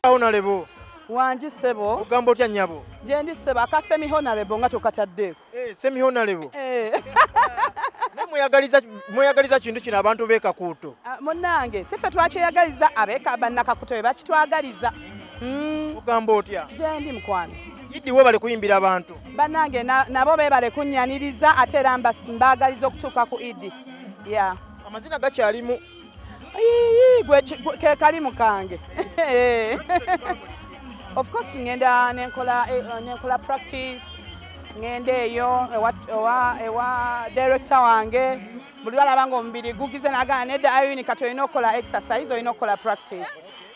Honorable. Wanji sebo. Ugamba otya nnyabo? Jendi sebo aka semi honorable nga tokataddeeko. Semi honorable. Mweyagaliza kintu kino abantu b'Ekakuuto. Munnange siffe twakyeyagaliza ab'eka bannakakuto be bakitwagaliza. Ugamba otya? Jendi mukwano. Yiddi weebale kuyimbira abantu. Bannange nabo beebale kunnyaniriza ate era mbaagaliza okutuuka ku Idi. Yeah. Amazina gakyalimu. Ke kalimu kange. Of course ngenda nenkola practice ngende eyo ewa director wange buli alaba nga omubiri gugize nagana nedda Irene kati olina okukola exercise olina okukola practice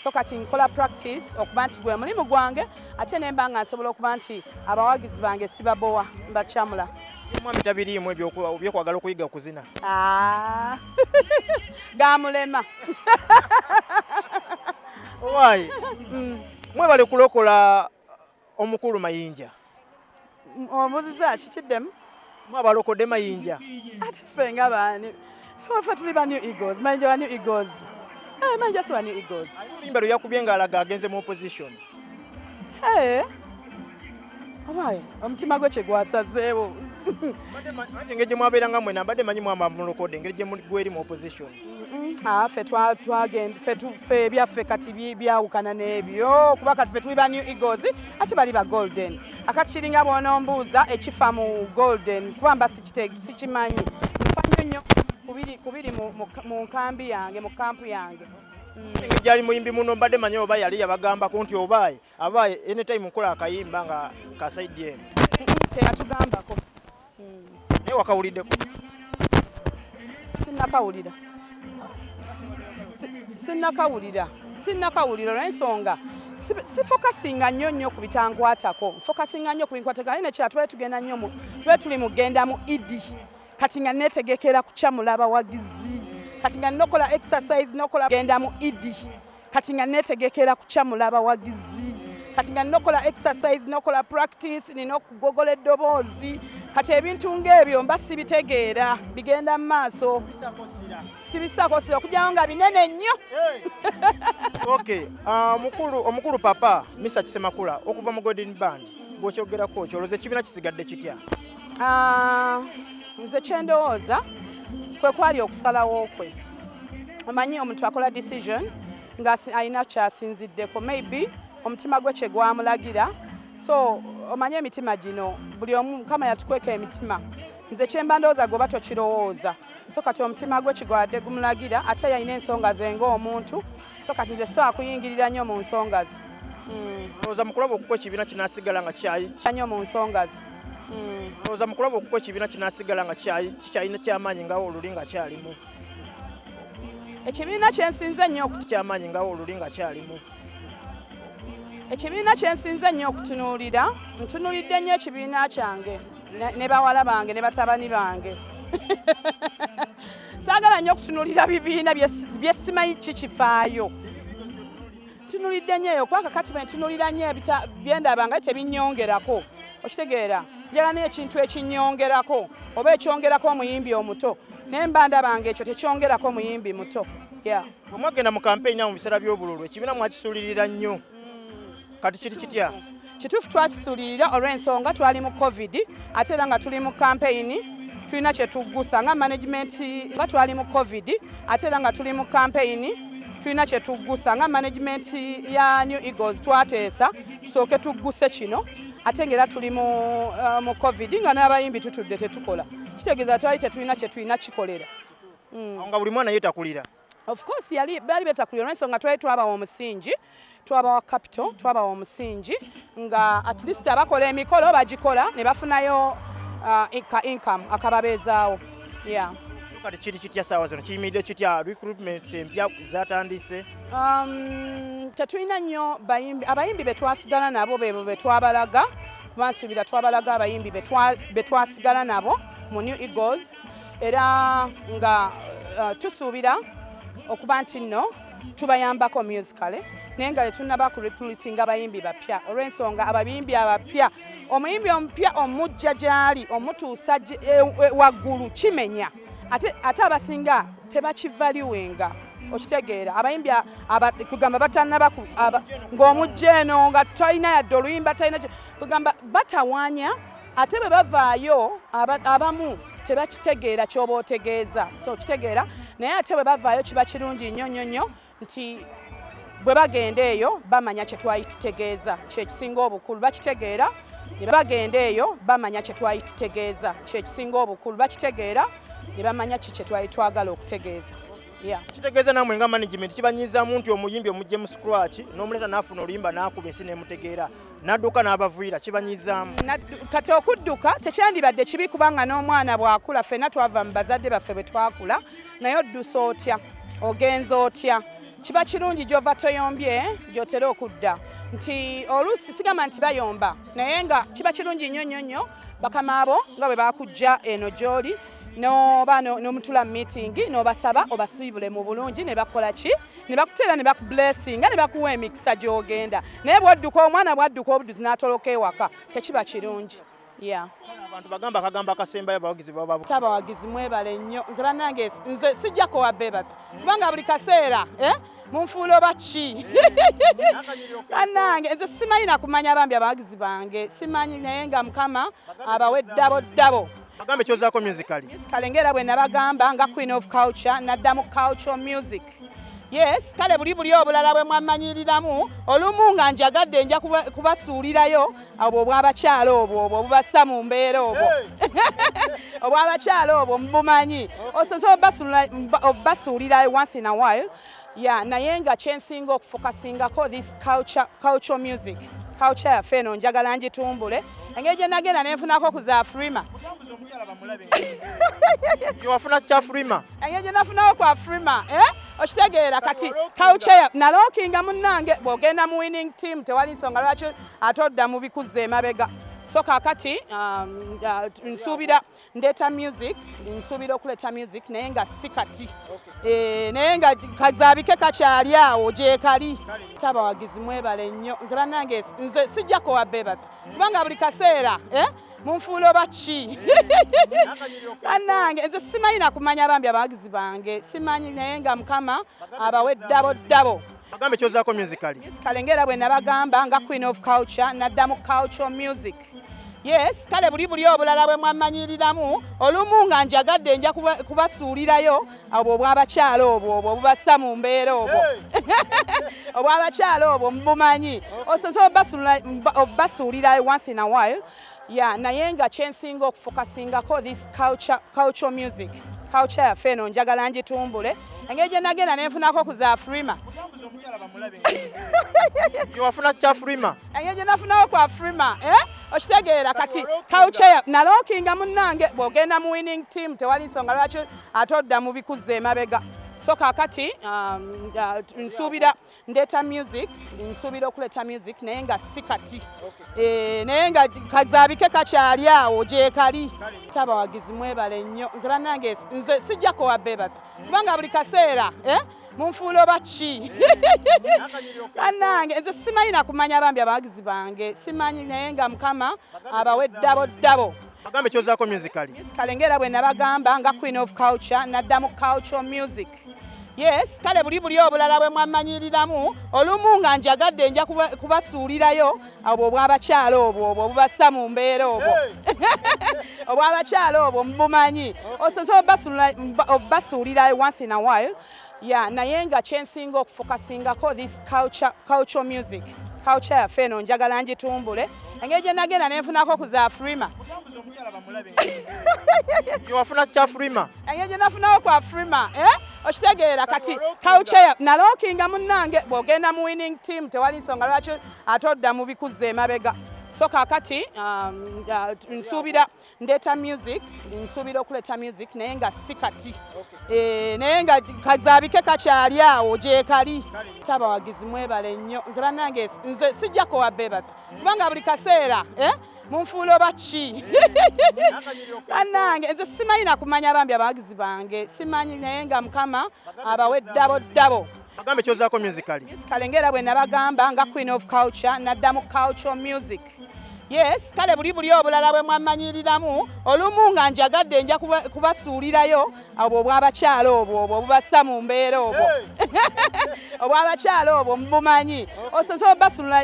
so kati nkola practice okuba nti gwe mulimu gwange ate nemba nga nsobola okuba nti abawagizi bange sibabowa mbakyamula. Mwami tabiriimu ebyokwagala okuyiga okuzina. Gamulema. Owaayi. Mwebale kulokola omukulu Mayinja. Omuziza kikiddemu? Mwabalokodde Mayinja. Ate ffe nga baani? Ffe tuli ba New Eagles. Mayinja wa New Eagles. Mayinja si wa New Eagles. Luyimbalwe yakubye ng'alaga agenze mu opposition. Owaayi, omutima gwe kye gwasazeewo. Ate engeri gye mwabeeranga mwena mbadde manyi mwamulokode engeri gye gweri mu opposition. Ffe twagenda ffe ebyaffe kati byawukana n'ebyo kuba kati ffe tuli ba New Eagles ate bali ba Golden. Akati kiringa bw'onombuuza ekifa mu Golden kuba mba sikimanyi. Nfa nnyo kubiri mu nkambi yange mu kampu yange. Engeri gyali muyimbi muno mbadde manyi oba yali yabagambako nti obaayi abaayi anytime nkola akayimba nga kasaidi eno. Teyatugambako. Naye wakawuliddeko? Sinnakawulira olw'ensonga sifokasinga nnyo ku bitankwatako fokasinga nnyo ku binkwatako naye nekyala tube tuli mugenda mu Idi kati nga neetegekera kukyamula abawagizi kati nga nokola exercise nokola genda mu Idi kati nga neetegekera kukyamula abawagizi kati nga nokola exercise nokola practice nina okugogola eddoboozi kati ebintu ng'ebyo mba sibitegeera bigenda mu maaso sibisakosira okujjawo nga binene nnyo. Okay, omukulu papa misach semakula okuva mu Golden Band bw'okyogerako kyoloza ekibiina kisigadde kitya? Nze kyendowooza kwe kwali okusalawo kwe. Omanyi omuntu akola decision nga alina kyasinziddeko maybe omutima gwe kye gwamulagira so omanyi emitima gino buli omu Mukama yatukweka emitima nze kyemba ndowooza gwe batokirowooza so kati omutima gwe kigwadde gumulagira ate yalina ensonga ze ng'omuntu so kati nze so akuyingirira nnyo mu nsonga ze. Olowooza mu kulaba okukwa ekibiina kinaasigala nga nnyo mu nsonga ze. Olowooza mu kulaba okukwa ekibiina kinaasigala nga kikyalina kyamaanyi ngawo oluli nga kyalimu? Ekibiina kyensinze nnyo kyamaanyi ngawo oluli nga kyalimu? Ekibiina kyensinze nnyo okutunuulira ntunuulidde nnyo ekibiina kyange ne bawala bange ne batabani bange. Saagala nnyo okutunuulira bibiina bye simanyi kikifaayo. Ntunuulidde nnyo eyo kubanga kati bwe ntunuulira nnyo byendaba nga tebinnyongerako okitegeera njagala nayo ekintu ekinnyongerako oba ekyongerako omuyimbi omuto naye mba ndabanga ekyo tekyongerako omuyimbi muto. Bwe mwagenda mu kampeyini mu biseera by'obululu ekibiina mwakisuulirira nnyo kati kiri kitya? Kituufu twakisuulirira olw'ensonga twali mu COVID ate era nga tuli mu kampeyini tulina kye tuggusa nga management nga twali mu COVID ate era nga tuli mu kampeyini tulina kye tuggusa nga management ya New Eagles twateesa tusooke tugguse kino ate ng'era tuli mu COVID nga n'abayimbi tutudde tetukola kitegeeza twali tetulina kye tulina kikolera. Nga buli mwana yeetakulira? Of course bali beetakulira olw'ensonga twali twabawa omusingi twabawa capital twabawa omusingi nga at least abakola emikolo bagikola ne bafunayo income akababeezaawo. Kati kiri kitya saawa zino kiyimiridde kitya recruitment empya zatandise? Tetulina nnyo abayimbi be twasigala nabo bebo be twabalaga kuba nsuubira twabalaga abayimbi be twasigala nabo mu New Eagles era nga tusuubira okuba nti nno tubayambako musically naye nga tetunnaba ku recruiting abayimbi bapya olw'ensonga abayimbi abapya omuyimbi omupya omujja gy'ali omutuusa waggulu kimenya ate abasinga tebakivaluwenga okitegeera abayimbi kugamba batannaba ng'omujja eno nga talina yadde oluyimba talina kugamba batawaanya ate bwe bavaayo abamu tebakitegeera ky'oba otegeeza so okitegeera naye ate bwe bavaayo kiba kirungi nnyo nti bwe bagenda eyo bamanya kye twali tutegeeza kyekisinga obukulu bakitegeera ne bagenda eyo bamanya kye twali tutegeeza kyekisinga obukulu bakitegeera ne bamanya kye twali twagala okutegeeza. Kitegeeza namwe nga management kibanyiizaamu nti omuyimbi omujje mu scratch n'omuleeta n'afuna oluyimba n'akuba ensi n'emutegeera n'adduka n'abavuira kibanyiizaamu. Kati okudduka tekyandibadde kibi kubanga n'omwana bw'akula ffenna twava mu bazadde baffe bwe twakula naye oddusa otya ogenza otya kiba kirungi gy'ova toyombye gy'otera okudda nti oluusi sigamba nti bayomba naye nga kiba kirungi nnyo bakama abo nga bwe baakujja eno gy'oli n'omutula mu meeting n'obasaba obasiibule mu bulungi ne bakola ki ne bakuteera ne bakublessinga ne bakuwa emikisa gy'ogenda naye bw'odduka omwana bw'adduka obudduzi n'atoloka ewaka tekiba kirungi. Abantu bagamba akagamba akasembayo abawagizi baba abawagizi mwebale nnyo nze bannange nze sijjako wabbeebaza kubanga buli kaseera munfuula oba ki bannange nze simanyi nakumanya bambi abawagizi bange simanyi naye nga mukama abawe ddabo bagambe kyozaako musically ng'era bwe nabagamba nga queen of culture naddamu cultural music. Yes, kale buli obulala bwe mwamanyiriramu olumu nga njagadde nja kubasuulirayo obwo obw'abakyala obwo obubassa mu mbeera obwo obw'abakyala obwo mubumanyi osoze obasuulirayo once in a while naye nga kyensinga okufokasingako this cultural music culture yaffe eno njagala ngitumbule engeri gye nagenda nenfunako ku za Afrima wafuna kya Afrima engeri gye nafunawo ku Afrima okitegeera kati culture nalookinga munnange bw'ogenda mu winning team tewali nsonga lwaki ate odda mu bikuza emabega so kaakati nsuubira ndeeta music nsuubira okuleeta music naye nga si kati naye nga kazaabike kakyali awo gyekali abawagizi mwebale nnyo nze bannange nze sijjako wabbeebaza kubanga buli kaseera munfuula oba ki bannange nze simanyi nakumanya bambi abawagizi bange simanyi naye nga mukama abawe ddabo bagambe kyozaako musically ng'era bwe nabagamba nga queen of culture naddamu cultural music. Yes, kale buli obulala bwe mwamanyiriramu olumu nga njagadde nja kubasuulirayo obwo obw'abakyala obwo obubassa mu mbeera obwo obw'abakyala obwo mubumanyi osoze obasuulirayo once in a while naye nga kyensinga okufokasingako this cultural music culture yaffe eno njagala ngitumbule engeri gye nagenda nenfunako ku za Afrima wafuna kya Afrima engeri gye nafunawo ku Afrima okitegeera kati culture nalookinga munnange bw'ogenda mu winning team tewali nsonga lwaki ate odda mu bikuza emabega so kaakati nsuubira ndeeta music nsuubira okuleeta music naye nga si kati naye nga kazaabike kakyali awo gyekali abawagizi mwebale nnyo nze bannange nze sijjako wabbeebaza kubanga buli kaseera munfuula oba ki bannange nze simanyi nakumanya bambi abawagizi bange simanyi naye nga mukama abawe ddabo bagambe kyozaako musically ng'era bwe nabagamba nga queen of culture naddamu cultural music. Yes, kale buli obulala bwe mwamanyiriramu olumu nga njagadde nja kubasuulirayo obwo obw'abakyala obwo obubassa mu mbeera obwo obw'abakyala obwo mubumanyi osoze obasuulirayo once in a while naye nga kyensinga okufokasingako this cultural music culture yaffe eno njagala ngitumbule engeri gye nagenda nenfunako ku za Afrima wafuna kya Afrima engeri gye nafunawo ku Afrima okitegeera kati culture nalookinga munnange bw'ogenda mu winning team tewali nsonga lwaki ate odda mu bikuza emabega so kaakati nsuubira ndeeta music nsuubira okuleeta music naye nga si kati naye nga kazaabike kakyali awo gyekali abawagizi mwebale nnyo nze bannange nze sijjako wabbeebaza kubanga buli kaseera munfuula oba ki bannange nze simanyi nakumanya bambi abawagizi bange simanyi naye nga mukama abawe ddabo bagambe kyozaako musically ng'era bwe nabagamba nga queen of culture naddamu cultural music. Yes, kale buli obulala bwe mwamanyiriramu olumu nga njagadde nja kubasuulirayo obwo obw'abakyala obwo obubassa mu mbeera obwo obw'abakyala obwo mubumanyi osoze obasunula